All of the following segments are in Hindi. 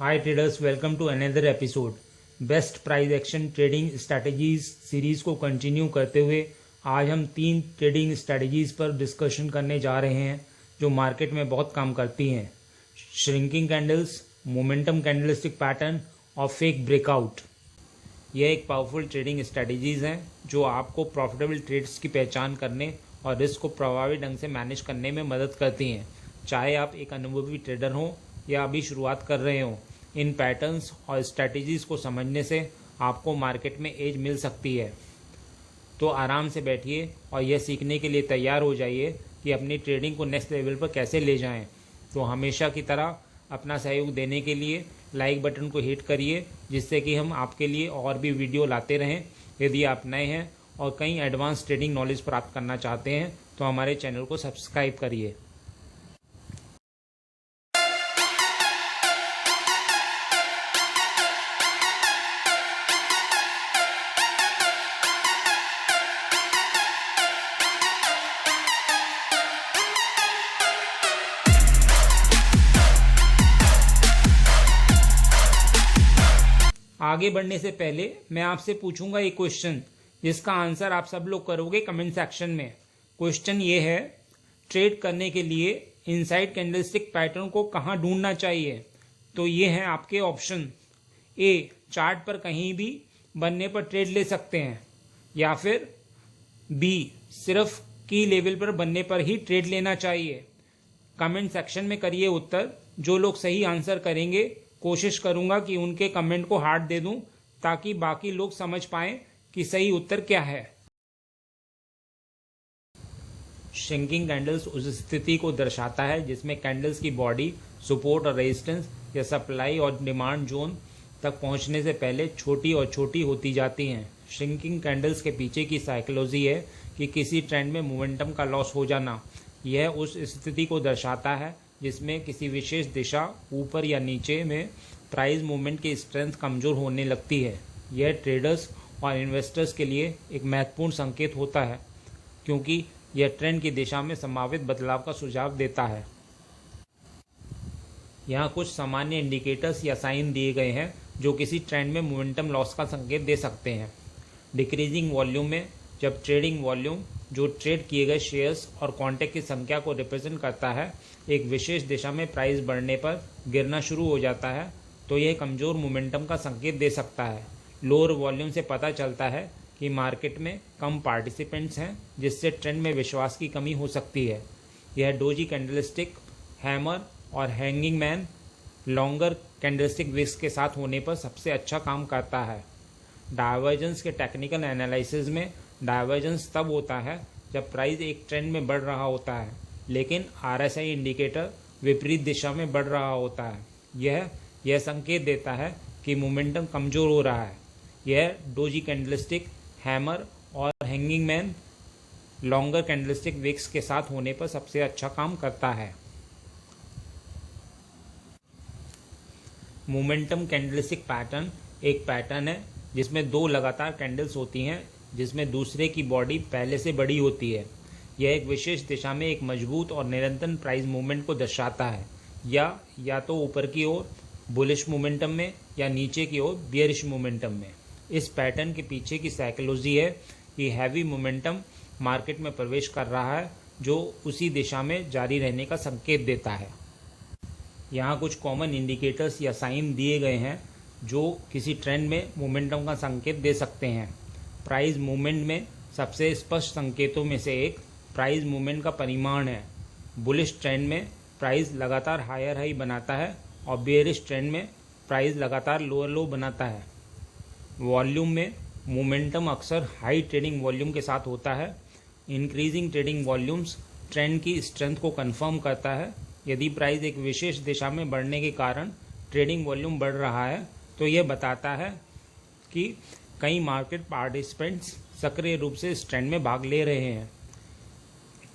Hi traders, welcome to another episode. Best price action trading strategies series को कंटिन्यू करते हुए आज हम 3 ट्रेडिंग स्ट्रैटेजीज पर डिस्कशन करने जा रहे हैं जो मार्केट में बहुत काम करती हैं। Shrinking candles, momentum candlestick pattern और फेक ब्रेकआउट। यह एक पावरफुल ट्रेडिंग स्ट्रैटेजीज हैं जो आपको प्रॉफिटेबल ट्रेड्स की पहचान करने और रिस्क को प्रभावी ढंग से मैनेज करने में मदद करती हैं। चाहे आप एक अनुभवी ट्रेडर हों या अभी शुरुआत कर रहे हो, इन पैटर्न्स और स्ट्रैटेजीज को समझने से आपको मार्केट में एज मिल सकती है। तो आराम से बैठिए और यह सीखने के लिए तैयार हो जाइए कि अपनी ट्रेडिंग को नेक्स्ट लेवल पर कैसे ले जाएं। तो हमेशा की तरह अपना सहयोग देने के लिए लाइक बटन को हिट करिए, जिससे कि हम आपके लिए और भी वीडियो लाते रहें। यदि आप नए हैं और कई एडवांस ट्रेडिंग नॉलेज प्राप्त करना चाहते हैं तो हमारे चैनल को सब्सक्राइब करिए। आगे बढ़ने से पहले मैं आपसे पूछूंगा एक क्वेश्चन, जिसका आंसर आप सब लोग करोगे कमेंट सेक्शन में। क्वेश्चन ये है, ट्रेड करने के लिए इनसाइड कैंडलस्टिक पैटर्न को कहां ढूंढना चाहिए? तो ये हैं आपके ऑप्शन। ए, चार्ट पर कहीं भी बनने पर ट्रेड ले सकते हैं, या फिर बी, सिर्फ की लेवल पर बनने पर ही ट्रेड लेना चाहिए। कमेंट सेक्शन में करिए उत्तर। जो लोग सही आंसर करेंगे कोशिश करूंगा कि उनके कमेंट को हार्ट दे दूं, ताकि बाकी लोग समझ पाएं कि सही उत्तर क्या है। श्रिंकिंग कैंडल्स उस स्थिति को दर्शाता है जिसमें कैंडल्स की बॉडी सपोर्ट और रेजिस्टेंस या सप्लाई और डिमांड जोन तक पहुंचने से पहले छोटी और छोटी होती जाती हैं। श्रिंकिंग कैंडल्स के पीछे की साइकोलॉजी है कि किसी ट्रेंड में मोमेंटम का लॉस हो जाना। यह उस स्थिति को दर्शाता है जिसमें किसी विशेष दिशा, ऊपर या नीचे में प्राइस मूवमेंट की स्ट्रेंथ कमजोर होने लगती है। यह ट्रेडर्स और इन्वेस्टर्स के लिए एक महत्वपूर्ण संकेत होता है, क्योंकि यह ट्रेंड की दिशा में संभावित बदलाव का सुझाव देता है। यहाँ कुछ सामान्य इंडिकेटर्स या साइन दिए गए हैं जो किसी ट्रेंड में मोमेंटम लॉस का संकेत दे सकते हैं। डिक्रीजिंग वॉल्यूम में, जब ट्रेडिंग वॉल्यूम जो ट्रेड किए गए शेयर्स और कॉन्टैक्ट की संख्या को रिप्रेजेंट करता है, एक विशेष दिशा में प्राइस बढ़ने पर गिरना शुरू हो जाता है, तो यह कमजोर मोमेंटम का संकेत दे सकता है। लोअर वॉल्यूम से पता चलता है कि मार्केट में कम पार्टिसिपेंट्स हैं, जिससे ट्रेंड में विश्वास की कमी हो सकती है। यह डोजी कैंडलस्टिक, हैमर और hanging man longer candlestick wicks के साथ होने पर सबसे अच्छा काम करता है। डायवर्जेंस के टेक्निकल एनालिसिस में डायवर्जेंस तब होता है जब प्राइस एक ट्रेंड में बढ़ रहा होता है, लेकिन आरएसआई इंडिकेटर विपरीत दिशा में बढ़ रहा होता है। यह संकेत देता है कि मोमेंटम कमजोर हो रहा है। यह डोजी कैंडलस्टिक, हैमर और hanging man longer candlestick wicks के साथ होने पर सबसे अच्छा काम करता है। मोमेंटम कैंडलस्टिक पैटर्न एक पैटर्न है जिसमें 2 लगातार कैंडल्स होती हैं, जिसमें दूसरे की बॉडी पहले से बड़ी होती है। यह एक विशेष दिशा में एक मजबूत और निरंतर प्राइस मूवमेंट को दर्शाता है, या तो ऊपर की ओर बुलिश मोमेंटम में या नीचे की ओर बियरिश मोमेंटम में। इस पैटर्न के पीछे की साइकोलॉजी है कि हैवी मोमेंटम मार्केट में प्रवेश कर रहा है, जो उसी दिशा में जारी रहने का संकेत देता है। यहाँ कुछ कॉमन इंडिकेटर्स या साइन दिए गए हैं जो किसी ट्रेंड में मोमेंटम का संकेत दे सकते हैं। प्राइस मूवमेंट में सबसे स्पष्ट संकेतों में से एक प्राइस मूवमेंट का परिमाण है। बुलिश ट्रेंड में प्राइस लगातार हायर हाई बनाता है और बेयरिश ट्रेंड में प्राइस लगातार लोअर लो बनाता है। वॉल्यूम में मोमेंटम अक्सर हाई ट्रेडिंग वॉल्यूम के साथ होता है। इंक्रीजिंग ट्रेडिंग वॉल्यूम्स ट्रेंड की स्ट्रेंथ को कंफर्म करता है। यदि प्राइस एक विशेष दिशा में बढ़ने के कारण ट्रेडिंग वॉल्यूम बढ़ रहा है, तो यह बताता है कि कई मार्केट पार्टिसिपेंट्स सक्रिय रूप से इस ट्रेंड में भाग ले रहे हैं।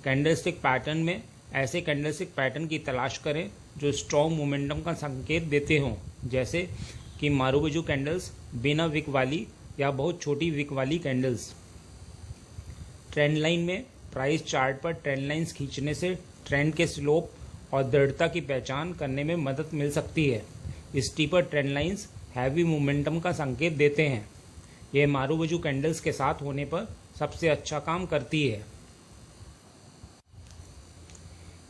कैंडलस्टिक पैटर्न में ऐसे कैंडलस्टिक पैटर्न की तलाश करें जो स्ट्रॉन्ग मोमेंटम का संकेत देते हों, जैसे कि मारुबुजू कैंडल्स, बिना विक वाली या बहुत छोटी विक वाली कैंडल्स। ट्रेंड लाइन में प्राइस चार्ट पर ट्रेंड लाइंस खींचने से ट्रेंड के स्लोप और दृढ़ता की पहचान करने में मदद मिल सकती है। Steeper trend lines heavy momentum का संकेत देते हैं। यह मारुवजू कैंडल्स के साथ होने पर सबसे अच्छा काम करती है।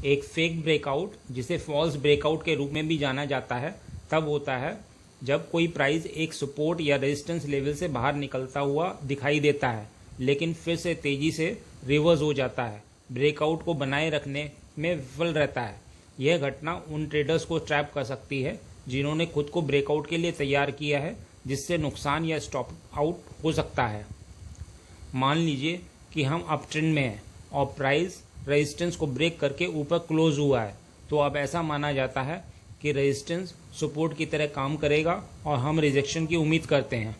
एक फेक ब्रेकआउट, जिसे फॉल्स ब्रेकआउट के रूप में भी जाना जाता है, तब होता है जब कोई प्राइस एक सपोर्ट या रेजिस्टेंस लेवल से बाहर निकलता हुआ दिखाई देता है, लेकिन फिर से तेजी से रिवर्स हो जाता है, ब्रेकआउट को बनाए रखने में विफल रहता है। यह घटना उन ट्रेडर्स को ट्रैप कर सकती है जिन्होंने खुद को ब्रेकआउट के लिए तैयार किया है, जिससे नुकसान या स्टॉप आउट हो सकता है। मान लीजिए कि हम अप ट्रेंड में हैं और प्राइस रेजिस्टेंस को ब्रेक करके ऊपर क्लोज हुआ है, तो अब ऐसा माना जाता है कि रेजिस्टेंस सपोर्ट की तरह काम करेगा और हम रिजेक्शन की उम्मीद करते हैं।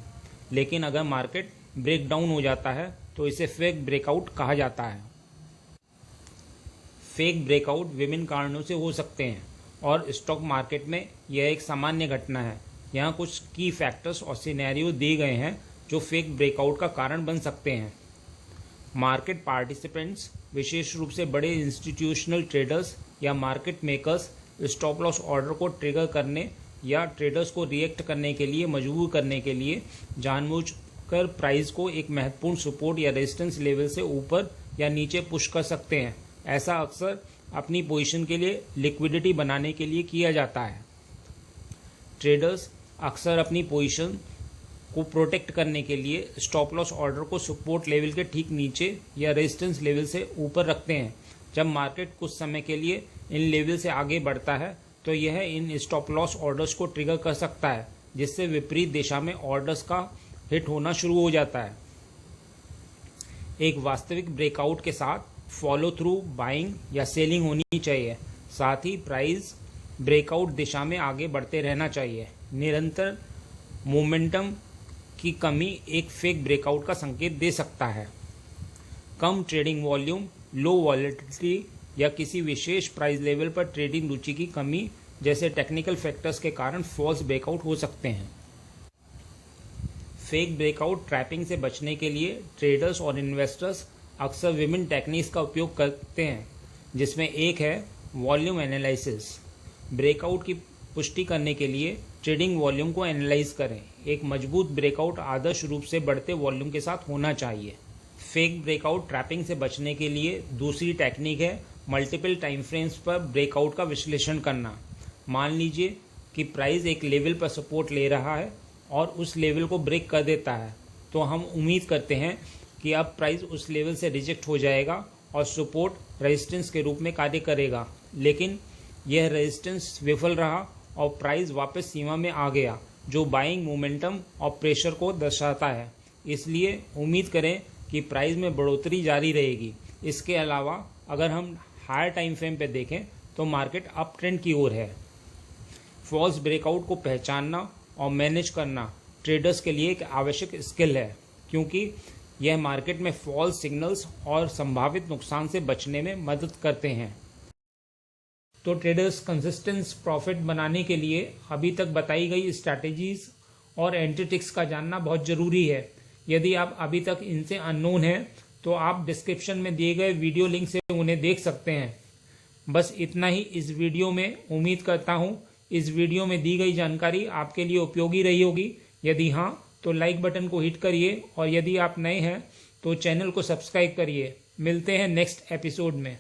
लेकिन अगर मार्केट ब्रेक डाउन हो जाता है तो इसे फेक ब्रेकआउट कहा जाता है। फेक ब्रेकआउट विभिन्न कारणों से हो सकते हैं और स्टॉक मार्केट में यह एक सामान्य घटना है। यहाँ कुछ की फैक्टर्स और सिनेरियो दिए गए हैं जो फेक ब्रेकआउट का कारण बन सकते हैं। मार्केट पार्टिसिपेंट्स, विशेष रूप से बड़े इंस्टीट्यूशनल ट्रेडर्स या market makers, stop loss order को ट्रिगर करने या ट्रेडर्स को रिएक्ट करने के लिए मजबूर करने के लिए जानबूझकर प्राइस को एक महत्वपूर्ण सपोर्ट या रेजिस्टेंस लेवल से ऊपर या नीचे पुश कर सकते हैं। ऐसा अक्सर अपनी पोजीशन के लिए लिक्विडिटी बनाने के लिए किया जाता है। ट्रेडर्स अक्सर अपनी पोजीशन को प्रोटेक्ट करने के लिए स्टॉप लॉस ऑर्डर को सपोर्ट लेवल के ठीक नीचे या रेजिस्टेंस लेवल से ऊपर रखते हैं। जब मार्केट कुछ समय के लिए इन लेवल से आगे बढ़ता है तो यह इन स्टॉप लॉस ऑर्डर्स को ट्रिगर कर सकता है, जिससे विपरीत दिशा में ऑर्डर्स का हिट होना शुरू हो जाता है। एक वास्तविक ब्रेकआउट के साथ फॉलो थ्रू बाइंग या सेलिंग होनी चाहिए। साथ ही प्राइस ब्रेकआउट दिशा में आगे बढ़ते रहना चाहिए। निरंतर मोमेंटम की कमी एक फेक ब्रेकआउट का संकेत दे सकता है। कम ट्रेडिंग वॉल्यूम, लो वॉलेटिलिटी या किसी विशेष प्राइस लेवल पर ट्रेडिंग रुचि की कमी जैसे टेक्निकल फैक्टर्स के कारण फॉल्स ब्रेकआउट हो सकते हैं। फेक ब्रेकआउट ट्रैपिंग से बचने के लिए ट्रेडर्स और इन्वेस्टर्स अक्सर विभिन्न टेक्निक्स का उपयोग करते हैं, जिसमें एक है वॉल्यूम एनालिसिस। ब्रेकआउट की पुष्टि करने के लिए ट्रेडिंग वॉल्यूम को एनालाइज करें। एक मजबूत ब्रेकआउट आदर्श रूप से बढ़ते वॉल्यूम के साथ होना चाहिए। फेक ब्रेकआउट ट्रैपिंग से बचने के लिए दूसरी टेक्निक है मल्टीपल टाइम फ्रेम्स पर ब्रेकआउट का विश्लेषण करना। मान लीजिए कि प्राइस एक लेवल पर सपोर्ट ले रहा है और उस लेवल को ब्रेक कर देता है, तो हम उम्मीद करते हैं कि अब प्राइस उस लेवल से रिजेक्ट हो जाएगा और सपोर्ट रेजिस्टेंस के रूप में कार्य करेगा। लेकिन यह रेजिस्टेंस विफल रहा और प्राइस वापस सीमा में आ गया, जो बाइंग मोमेंटम और प्रेशर को दर्शाता है। इसलिए उम्मीद करें कि प्राइस में बढ़ोतरी जारी रहेगी। इसके अलावा अगर हम हायर टाइम फ्रेम पर देखें तो मार्केट अप ट्रेंड की ओर है। फॉल्स ब्रेकआउट को पहचानना और मैनेज करना ट्रेडर्स के लिए एक आवश्यक स्किल है, क्योंकि यह मार्केट में फॉल्स सिग्नल्स और संभावित नुकसान से बचने में मदद करते हैं। तो ट्रेडर्स कंसिस्टेंट प्रॉफिट बनाने के लिए अभी तक बताई गई स्ट्रैटेजीज और एंट्री का जानना बहुत ज़रूरी है। यदि आप अभी तक इनसे अननोन हैं तो आप डिस्क्रिप्शन में दिए गए वीडियो लिंक से उन्हें देख सकते हैं। बस इतना ही इस वीडियो में। उम्मीद करता हूँ इस वीडियो में दी गई जानकारी आपके लिए उपयोगी रही होगी। यदि हाँ तो लाइक बटन को हिट करिए और यदि आप नए हैं तो चैनल को सब्सक्राइब करिए। मिलते हैं नेक्स्ट एपिसोड में।